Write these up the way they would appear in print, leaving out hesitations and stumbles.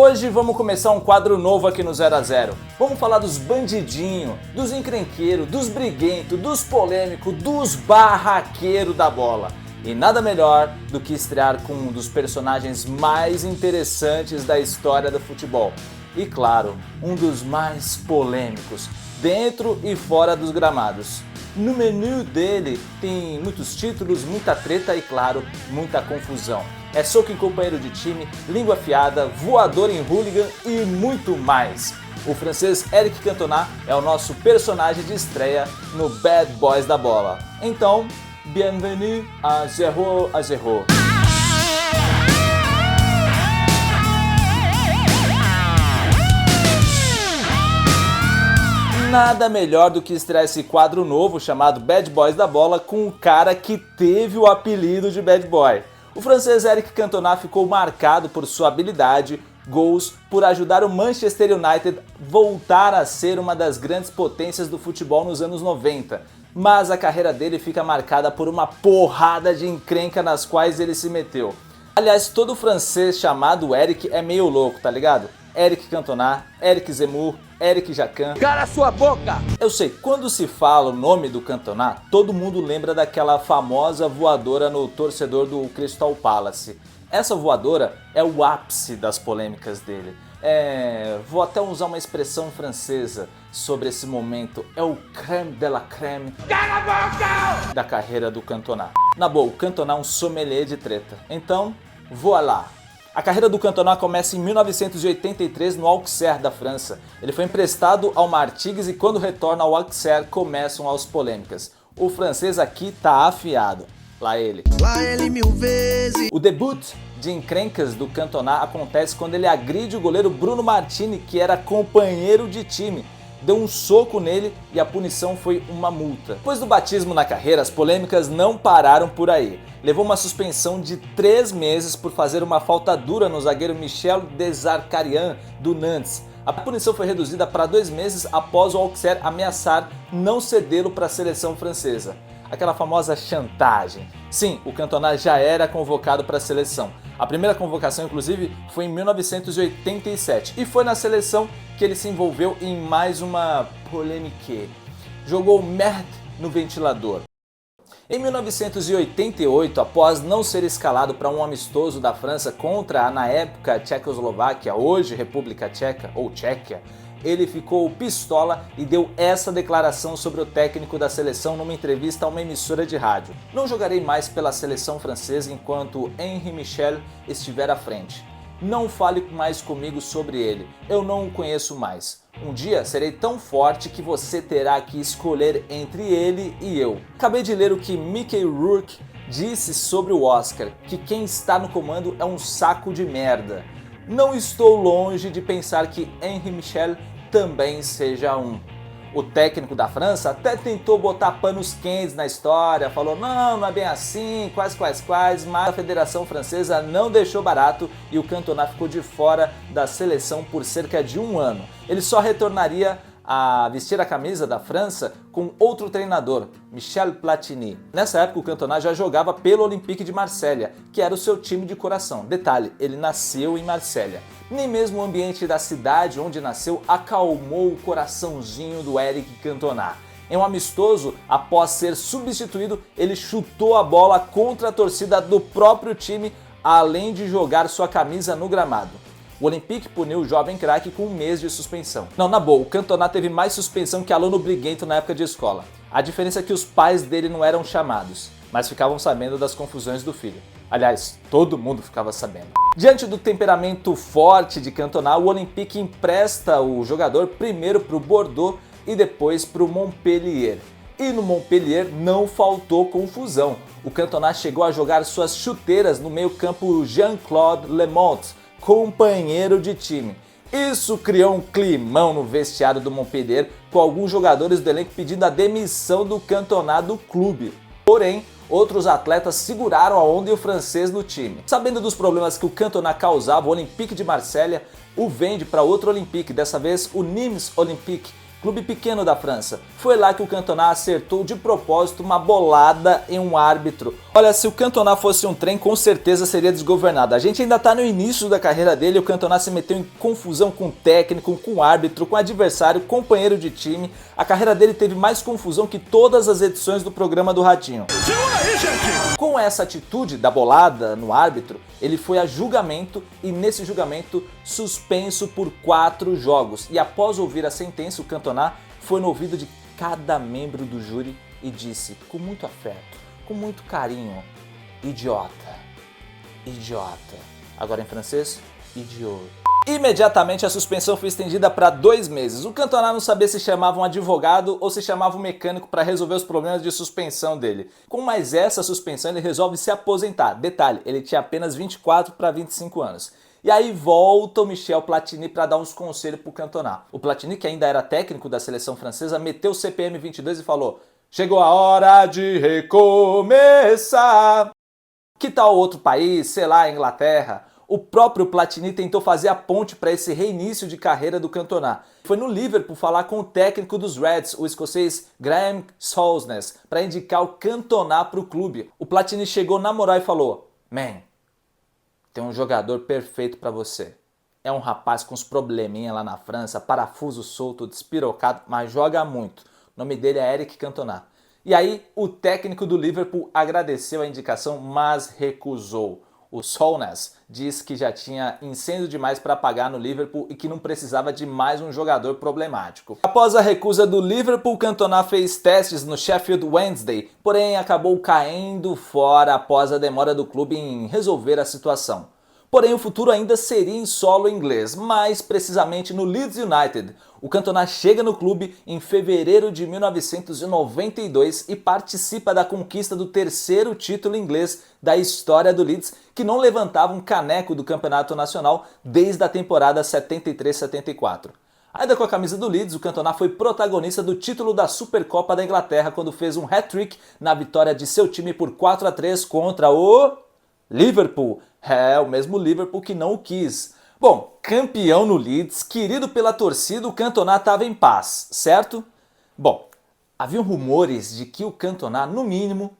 Hoje vamos começar um quadro novo aqui no 0 a 0. Vamos falar dos bandidinhos, dos encrenqueiros, dos briguentos, dos polêmicos, dos barraqueiros da bola. E nada melhor do que estrear com um dos personagens mais interessantes da história do futebol. E claro, um dos mais polêmicos, dentro e fora dos gramados. No menu dele tem muitos títulos, muita treta e claro, muita confusão. É soco em companheiro de time, língua afiada, voador em hooligan e muito mais. O francês Eric Cantona é o nosso personagem de estreia no Bad Boys da Bola. Então, bienvenue a 0 a 0. Nada melhor do que estrear esse quadro novo chamado Bad Boys da Bola com o cara que teve o apelido de Bad Boy. O francês Eric Cantona ficou marcado por sua habilidade, gols, por ajudar o Manchester United voltar a ser uma das grandes potências do futebol nos anos 90. Mas a carreira dele fica marcada por uma porrada de encrenca nas quais ele se meteu. Aliás, todo francês chamado Eric é meio louco, tá ligado? Eric Cantona, Eric Zemmour, Eric Jacquin. Cala sua boca! Eu sei, quando se fala o nome do Cantona, todo mundo lembra daquela famosa voadora no torcedor do Crystal Palace. Essa voadora é o ápice das polêmicas dele. Vou até usar uma expressão francesa sobre esse momento. É o crème de la crème da carreira do Cantona. Na boa, o Cantona é um sommelier de treta. Então, voilà! A carreira do Cantona começa em 1983 no Auxerre da França. Ele foi emprestado ao Martigues e quando retorna ao Auxerre começam as polêmicas. O francês aqui tá afiado. Lá ele mil vezes. O debut de encrencas do Cantona acontece quando ele agride o goleiro Bruno Martini, que era companheiro de time. Deu um soco nele e a punição foi uma multa. Depois do batismo na carreira, as polêmicas não pararam por aí. Levou uma suspensão de 3 meses por fazer uma falta dura no zagueiro Michel Desarcarian do Nantes. A punição foi reduzida para 2 meses após o Auxerre ameaçar não cedê-lo para a seleção francesa. Aquela famosa chantagem. Sim, o Cantona já era convocado para a seleção. A primeira convocação, inclusive, foi em 1987 e foi na seleção que ele se envolveu em mais uma polêmica. Jogou merde no ventilador. Em 1988, após não ser escalado para um amistoso da França contra a, na época, Tchecoslováquia, hoje República Tcheca ou Tchequia, ele ficou pistola e deu essa declaração sobre o técnico da seleção numa entrevista a uma emissora de rádio. Não jogarei mais pela seleção francesa enquanto Henri Michel estiver à frente. Não fale mais comigo sobre ele, eu não o conheço mais. Um dia serei tão forte que você terá que escolher entre ele e eu. Acabei de ler o que Mickey Rourke disse sobre o Oscar, que quem está no comando é um saco de merda. Não estou longe de pensar que Henri Michel também seja um. O técnico da França até tentou botar panos quentes na história, falou não é bem assim, quase, mas a Federação Francesa não deixou barato e o Cantona ficou de fora da seleção por cerca de 1 ano. Ele só retornaria a vestir a camisa da França com outro treinador, Michel Platini. Nessa época o Cantona já jogava pelo Olympique de Marselha, que era o seu time de coração. Detalhe, ele nasceu em Marselha. Nem mesmo o ambiente da cidade onde nasceu acalmou o coraçãozinho do Eric Cantona. Em um amistoso, após ser substituído, ele chutou a bola contra a torcida do próprio time, além de jogar sua camisa no gramado. O Olympique puniu o jovem craque com 1 mês de suspensão. Não, na boa, o Cantona teve mais suspensão que aluno briguento na época de escola. A diferença é que os pais dele não eram chamados, mas ficavam sabendo das confusões do filho. Aliás, todo mundo ficava sabendo. Diante do temperamento forte de Cantona, o Olympique empresta o jogador primeiro para o Bordeaux e depois para o Montpellier. E no Montpellier não faltou confusão. O Cantona chegou a jogar suas chuteiras no meio-campo Jean-Claude Lemont, companheiro de time. Isso criou um climão no vestiário do Montpellier, com alguns jogadores do elenco pedindo a demissão do Cantona do clube. Porém, outros atletas seguraram a onda e o francês no time. Sabendo dos problemas que o Cantona causava, o Olympique de Marselha o vende para outro Olympique, dessa vez o Nîmes Olympique, clube pequeno da França. Foi lá que o Cantona acertou de propósito uma bolada em um árbitro. Olha, se o Cantona fosse um trem, com certeza seria desgovernado. A gente ainda tá no início da carreira dele e o Cantona se meteu em confusão com o técnico, com o árbitro, com o adversário, companheiro de time. A carreira dele teve mais confusão que todas as edições do programa do Ratinho. Com essa atitude da bolada no árbitro, ele foi a julgamento e nesse julgamento suspenso por 4 jogos. E após ouvir a sentença, o Cantona foi no ouvido de cada membro do júri e disse, com muito afeto, com muito carinho, idiota, idiota. Agora em francês, idiota. Imediatamente a suspensão foi estendida para 2 meses. O Cantona não sabia se chamava um advogado ou se chamava um mecânico para resolver os problemas de suspensão dele. Com mais essa suspensão ele resolve se aposentar. Detalhe, ele tinha apenas 24 para 25 anos. E aí volta o Michel Platini para dar uns conselhos pro Cantona. O Platini, que ainda era técnico da seleção francesa, meteu o CPM 22 e falou: chegou a hora de recomeçar. Que tal outro país, sei lá, Inglaterra? O próprio Platini tentou fazer a ponte para esse reinício de carreira do Cantona. Foi no Liverpool falar com o técnico dos Reds, o escocês Graham Souness, para indicar o Cantona para o clube. O Platini chegou na moral e falou: man, tem um jogador perfeito para você. É um rapaz com uns probleminha lá na França, parafuso solto, despirocado, mas joga muito. O nome dele é Eric Cantona. E aí o técnico do Liverpool agradeceu a indicação, mas recusou. O Souness diz que já tinha incêndio demais para apagar no Liverpool e que não precisava de mais um jogador problemático. Após a recusa do Liverpool, Cantona fez testes no Sheffield Wednesday, porém acabou caindo fora após a demora do clube em resolver a situação. Porém, o futuro ainda seria em solo inglês, mais precisamente no Leeds United. O Cantona chega no clube em fevereiro de 1992 e participa da conquista do 3º título inglês da história do Leeds, que não levantava um caneco do campeonato nacional desde a temporada 73-74. Ainda com a camisa do Leeds, o Cantona foi protagonista do título da Supercopa da Inglaterra quando fez um hat-trick na vitória de seu time por 4-3 contra o Liverpool. É, o mesmo Liverpool que não o quis. Bom, campeão no Leeds, querido pela torcida, o Cantona estava em paz, certo? Bom, haviam rumores de que o Cantona, no mínimo,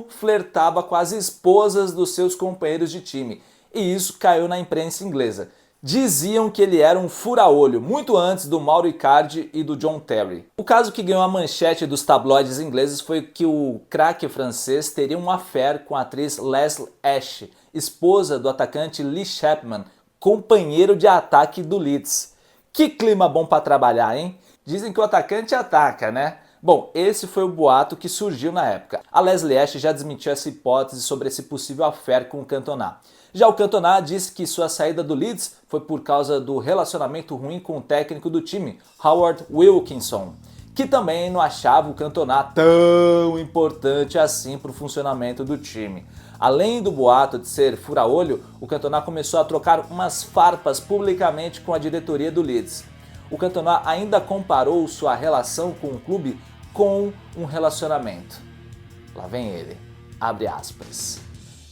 flertava com as esposas dos seus companheiros de time. E isso caiu na imprensa inglesa. Diziam que ele era um fura-olho, muito antes do Mauro Icardi e do John Terry. O caso que ganhou a manchete dos tabloides ingleses foi que o craque francês teria um affair com a atriz Leslie Ash, esposa do atacante Lee Chapman, companheiro de ataque do Leeds. Que clima bom para trabalhar, hein? Dizem que o atacante ataca, né? Bom, esse foi o boato que surgiu na época. A Leslie Ash já desmentiu essa hipótese sobre esse possível affair com o Cantona. Já o Cantona disse que sua saída do Leeds foi por causa do relacionamento ruim com o técnico do time, Howard Wilkinson, que também não achava o Cantona tão importante assim para o funcionamento do time. Além do boato de ser fura-olho, o Cantona começou a trocar umas farpas publicamente com a diretoria do Leeds. O Cantona ainda comparou sua relação com o clube com um relacionamento. Lá vem ele, abre aspas.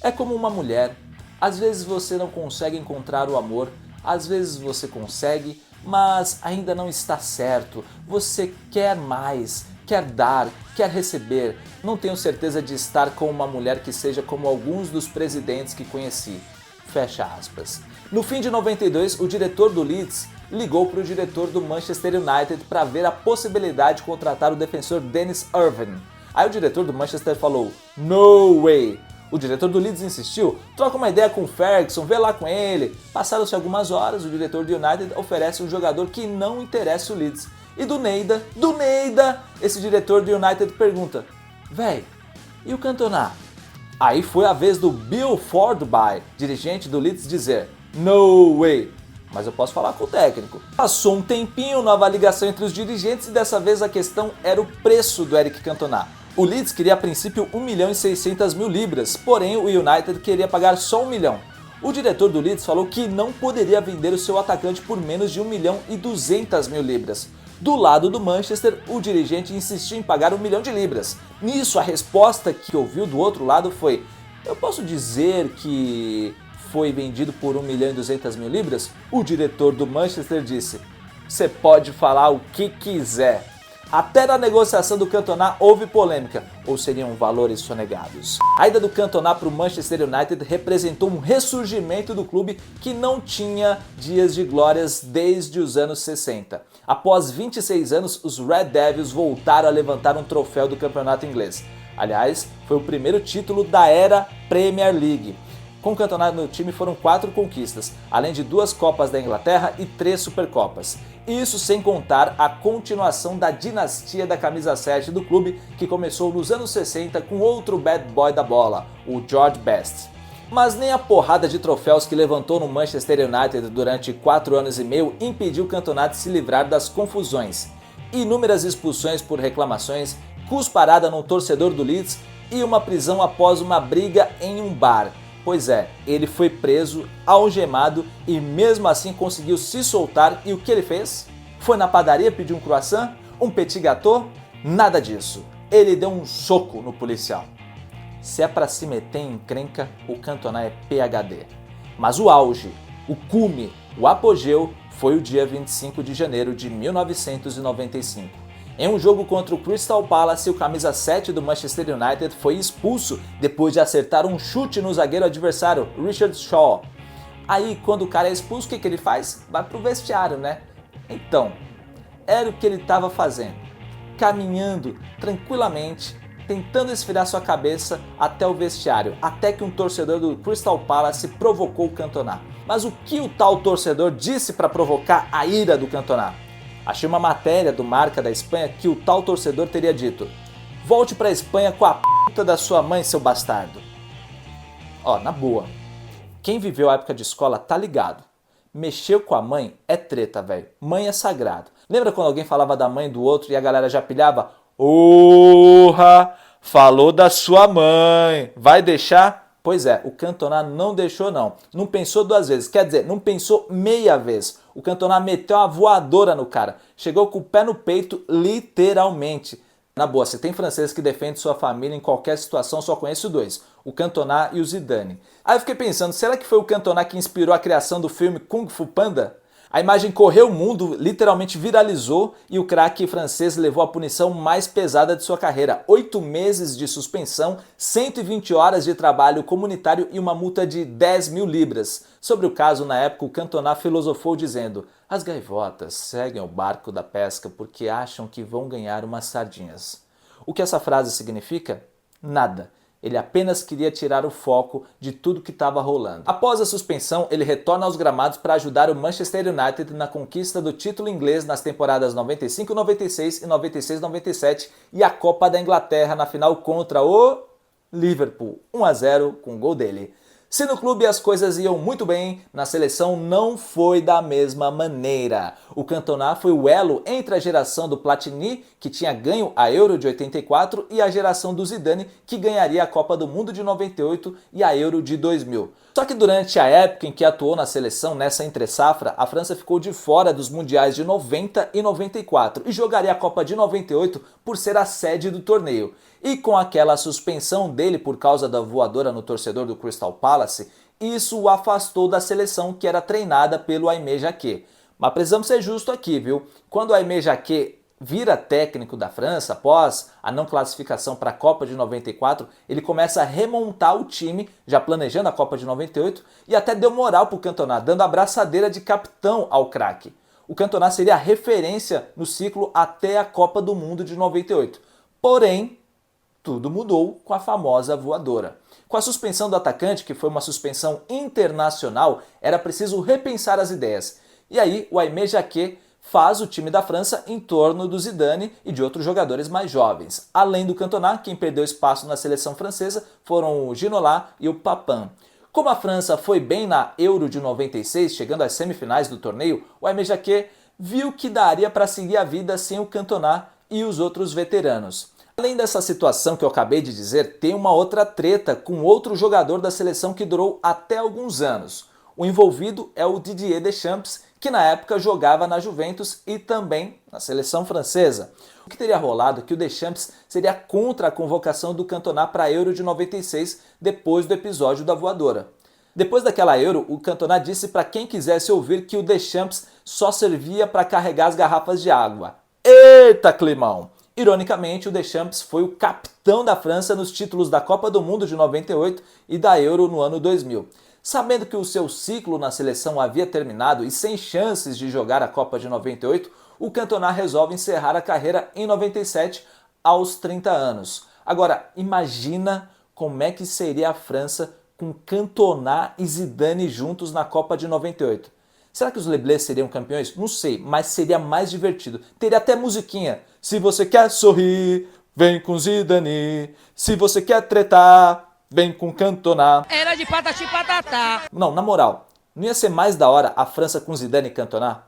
É como uma mulher. Às vezes você não consegue encontrar o amor, às vezes você consegue, mas ainda não está certo. Você quer mais, quer dar, quer receber. Não tenho certeza de estar com uma mulher que seja como alguns dos presidentes que conheci. Fecha aspas. No fim de 92, o diretor do Leeds ligou para o diretor do Manchester United para ver a possibilidade de contratar o defensor Dennis Irvine. Aí o diretor do Manchester falou, no way! O diretor do Leeds insistiu, troca uma ideia com o Ferguson, vê lá com ele. Passaram-se algumas horas, o diretor do United oferece um jogador que não interessa o Leeds. E do Neida, esse diretor do United pergunta, véi, e o Cantona? Aí foi a vez do Bill Forderby, dirigente do Leeds, dizer, no way, mas eu posso falar com o técnico. Passou um tempinho, nova ligação entre os dirigentes e dessa vez a questão era o preço do Eric Cantona. O Leeds queria a princípio 1.600.000 libras, porém o United queria pagar só 1 milhão. O diretor do Leeds falou que não poderia vender o seu atacante por menos de 1.200.000 libras. Do lado do Manchester, o dirigente insistiu em pagar 1 milhão de libras. Nisso, a resposta que ouviu do outro lado foi, eu posso dizer que foi vendido por 1.200.000 libras? O diretor do Manchester disse, você pode falar o que quiser. Até na negociação do Cantona houve polêmica, ou seriam valores sonegados. A ida do Cantona para o Manchester United representou um ressurgimento do clube que não tinha dias de glórias desde os anos 60. Após 26 anos, os Red Devils voltaram a levantar um troféu do campeonato inglês. Aliás, foi o primeiro título da era Premier League. Com o Cantona no time foram 4 conquistas, além de 2 Copas da Inglaterra e 3 Supercopas. Isso sem contar a continuação da dinastia da camisa 7 do clube, que começou nos anos 60 com outro bad boy da bola, o George Best. Mas nem a porrada de troféus que levantou no Manchester United durante 4 anos e meio impediu o Cantona de se livrar das confusões. Inúmeras expulsões por reclamações, cusparada no torcedor do Leeds e uma prisão após uma briga em um bar. Pois é, ele foi preso, algemado e mesmo assim conseguiu se soltar, e o que ele fez? Foi na padaria pedir um croissant? Um petit gâteau? Nada disso. Ele deu um soco no policial. Se é pra se meter em encrenca, o Cantona é PhD. Mas o auge, o cume, o apogeu foi o dia 25 de janeiro de 1995. Em um jogo contra o Crystal Palace, o camisa 7 do Manchester United foi expulso depois de acertar um chute no zagueiro adversário, Richard Shaw. Aí, quando o cara é expulso, o que ele faz? Vai pro vestiário, né? Então, era o que ele estava fazendo. Caminhando tranquilamente, tentando esfriar sua cabeça até o vestiário, até que um torcedor do Crystal Palace provocou o Cantona. Mas o que o tal torcedor disse para provocar a ira do Cantona? Achei uma matéria do Marca da Espanha que o tal torcedor teria dito: volte pra Espanha com a puta da sua mãe, seu bastardo. Ó, na boa, quem viveu a época de escola tá ligado. Mexeu com a mãe é treta, velho. Mãe é sagrado. Lembra quando alguém falava da mãe do outro e a galera já pilhava? Orra, falou da sua mãe, vai deixar? Pois é, o Cantona não deixou não. Não pensou 2 vezes, quer dizer, não pensou meia vez. O Cantona meteu uma voadora no cara. Chegou com o pé no peito, literalmente. Na boa, se tem francês que defende sua família em qualquer situação, só conheço 2. O Cantona e o Zidane. Aí eu fiquei pensando, será que foi o Cantona que inspirou a criação do filme Kung Fu Panda? A imagem correu o mundo, literalmente viralizou, e o craque francês levou a punição mais pesada de sua carreira. 8 meses de suspensão, 120 horas de trabalho comunitário e uma multa de 10 mil libras. Sobre o caso, na época, o Cantona filosofou dizendo: as gaivotas seguem o barco da pesca porque acham que vão ganhar umas sardinhas. O que essa frase significa? Nada. Ele apenas queria tirar o foco de tudo que estava rolando. Após a suspensão, ele retorna aos gramados para ajudar o Manchester United na conquista do título inglês nas temporadas 95-96 e 96-97 e a Copa da Inglaterra na final contra o Liverpool, 1-0 com o gol dele. Se no clube as coisas iam muito bem, na seleção não foi da mesma maneira. O Cantona foi o elo entre a geração do Platini, que tinha ganho a Euro de 84, e a geração do Zidane, que ganharia a Copa do Mundo de 98 e a Euro de 2000. Só que durante a época em que atuou na seleção, nessa entre-safra, a França ficou de fora dos mundiais de 90 e 94 e jogaria a Copa de 98 por ser a sede do torneio. E com aquela suspensão dele por causa da voadora no torcedor do Crystal Palace, isso o afastou da seleção que era treinada pelo Aimé Jacquet. Mas precisamos ser justos aqui, viu? Quando o Aimé Jacquet vira técnico da França, após a não classificação para a Copa de 94, ele começa a remontar o time, já planejando a Copa de 98, e até deu moral para o Cantona, dando a braçadeira de capitão ao craque. O Cantona seria a referência no ciclo até a Copa do Mundo de 98. Porém, tudo mudou com a famosa voadora. Com a suspensão do atacante, que foi uma suspensão internacional, era preciso repensar as ideias. E aí o Aimé Jacquet faz o time da França em torno do Zidane e de outros jogadores mais jovens. Além do Cantona, quem perdeu espaço na seleção francesa foram o Ginola e o Papin. Como a França foi bem na Euro de 96, chegando às semifinais do torneio, o Aimé Jacquet viu que daria para seguir a vida sem o Cantona e os outros veteranos. Além dessa situação que eu acabei de dizer, tem uma outra treta com outro jogador da seleção que durou até alguns anos. O envolvido é o Didier Deschamps, que na época jogava na Juventus e também na seleção francesa. O que teria rolado é que o Deschamps seria contra a convocação do Cantona para a Euro de 96, depois do episódio da voadora. Depois daquela Euro, o Cantona disse para quem quisesse ouvir que o Deschamps só servia para carregar as garrafas de água. Eita, climão! Ironicamente, o Deschamps foi o capitão da França nos títulos da Copa do Mundo de 98 e da Euro no ano 2000. Sabendo que o seu ciclo na seleção havia terminado e sem chances de jogar a Copa de 98, o Cantona resolve encerrar a carreira em 97, aos 30 anos. Agora, imagina como é que seria a França com Cantona e Zidane juntos na Copa de 98. Será que os Leblés seriam campeões? Não sei, mas seria mais divertido. Teria até musiquinha. Se você quer sorrir, vem com Zidane. Se você quer tretar, vem com Cantona. Era de patati patatá. Não, na moral, não ia ser mais da hora a França com Zidane e Cantona?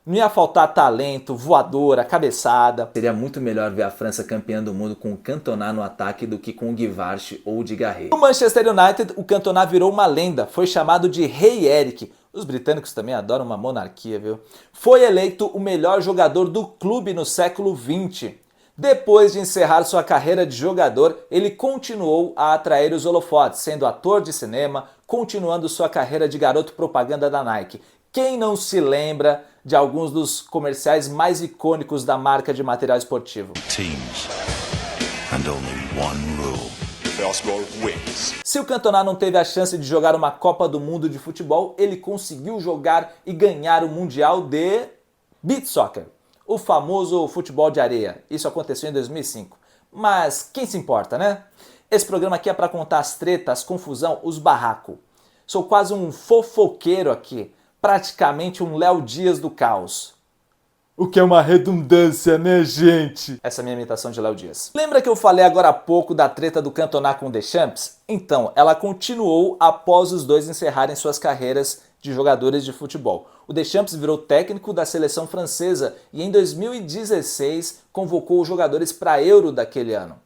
Não ia faltar talento, voadora, cabeçada. Seria muito melhor ver a França campeã do mundo com o Cantona no ataque do que com o Guivarc'h ou o Digarret. No Manchester United, o Cantona virou uma lenda. Foi chamado de Rei Eric. Os britânicos também adoram uma monarquia, viu? Foi eleito o melhor jogador do clube no século XX. Depois de encerrar sua carreira de jogador, ele continuou a atrair os holofotes, sendo ator de cinema, continuando sua carreira de garoto propaganda da Nike. Quem não se lembra de alguns dos comerciais mais icônicos da marca de material esportivo? Teams and only one rule. Se o Cantona não teve a chance de jogar uma Copa do Mundo de futebol, ele conseguiu jogar e ganhar o Mundial de Beach Soccer, o famoso futebol de areia. Isso aconteceu em 2005. Mas quem se importa, né? Esse programa aqui é para contar as tretas, as confusão, os barracos. Sou quase um fofoqueiro aqui, praticamente um Léo Dias do caos. O que é uma redundância, né, gente? Essa é a minha imitação de Léo Dias. Lembra que eu falei agora há pouco da treta do Cantona com o Deschamps? Então, ela continuou após os dois encerrarem suas carreiras de jogadores de futebol. O Deschamps virou técnico da seleção francesa e em 2016 convocou os jogadores para a Euro daquele ano.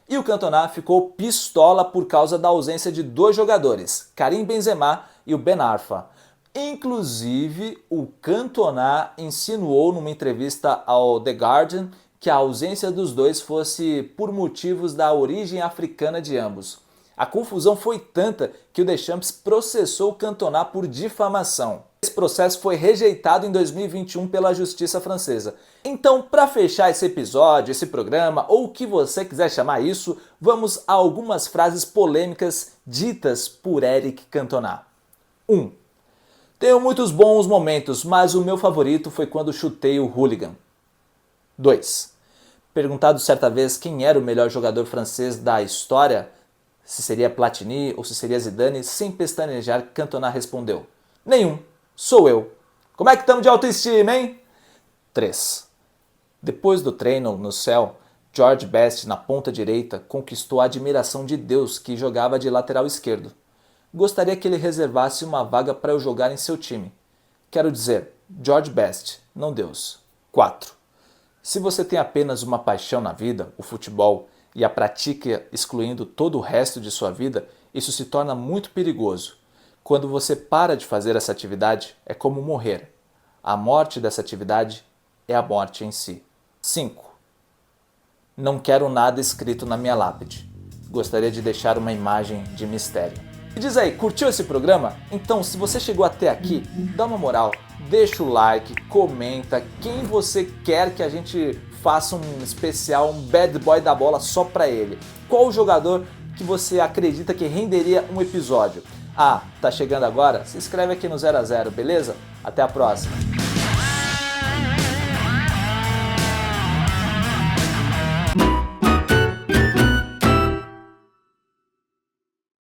E o Cantona ficou pistola por causa da ausência de dois jogadores, Karim Benzema e o Ben Arfa. Inclusive, o Cantona insinuou numa entrevista ao The Guardian que a ausência dos dois fosse por motivos da origem africana de ambos. A confusão foi tanta que o Deschamps processou o Cantona por difamação. Esse processo foi rejeitado em 2021 pela justiça francesa. Então, para fechar esse episódio, esse programa, ou o que você quiser chamar isso, vamos a algumas frases polêmicas ditas por Eric Cantona. 1. Tenho muitos bons momentos, mas o meu favorito foi quando chutei o hooligan. 2. Perguntado certa vez quem era o melhor jogador francês da história, se seria Platini ou se seria Zidane, sem pestanejar, Cantona respondeu: nenhum, sou eu. Como é que estamos de autoestima, hein? 3. Depois do treino no céu, George Best, na ponta direita, conquistou a admiração de Deus, que jogava de lateral esquerdo. Gostaria que ele reservasse uma vaga para eu jogar em seu time. Quero dizer, George Best, não Deus. 4. Se você tem apenas uma paixão na vida, o futebol, e a pratica excluindo todo o resto de sua vida, isso se torna muito perigoso. Quando você para de fazer essa atividade, é como morrer. A morte dessa atividade é a morte em si. 5. Não quero nada escrito na minha lápide. Gostaria de deixar uma imagem de mistério. E diz aí, curtiu esse programa? Então, se você chegou até aqui, dá uma moral, deixa o like, comenta quem você quer que a gente faça um especial, um bad boy da bola só pra ele. Qual o jogador que você acredita que renderia um episódio? Ah, tá chegando agora? Se inscreve aqui no 0 a 0, beleza? Até a próxima!